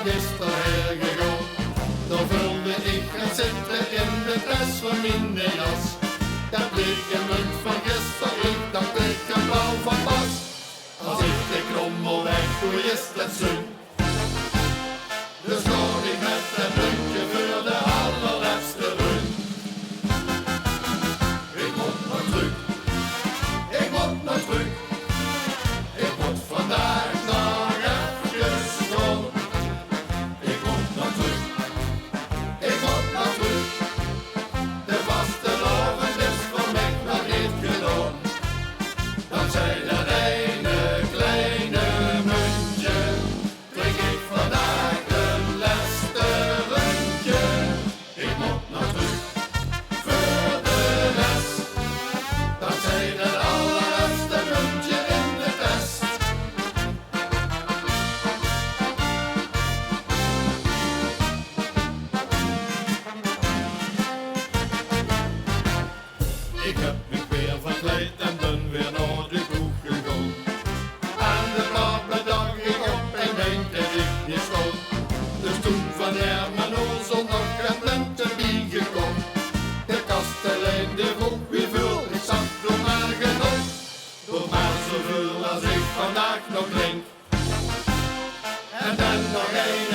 gisteren hergegaan. Dan vulde ik gaan zitten in de tas van mijn jas. Dat bleek een munt van gisteren, ik dacht ik een bal van pas. Als ik de krommel weg doe is dat zin. Dus ga ik met het muntje voor de allerlaatste run. Ik moet nog terug, ik moet nog terug. Ik moet vandaag nog even gaan. Ik moet nog terug, ik moet nog terug. De vastelavond is voor mij nog niet gedaan. Dan zei dat ene kleine muntje, drink ik vandaag de laatste rundje. Ik moet nog terug voor de rest. Dan zei dat allerlaatste muntje in de test. Ik heb me weer verkleed en ben weer naar de kroeg gegaan. En de dag bedacht ik op en denk dat ik niet schoon. Dus toen van Hermano zondag een lente bijgekomen. De kastelein die vroeg wie veel ik zag door maar genoeg. Door maar zoveel als ik vandaag nog drink. En dan nog één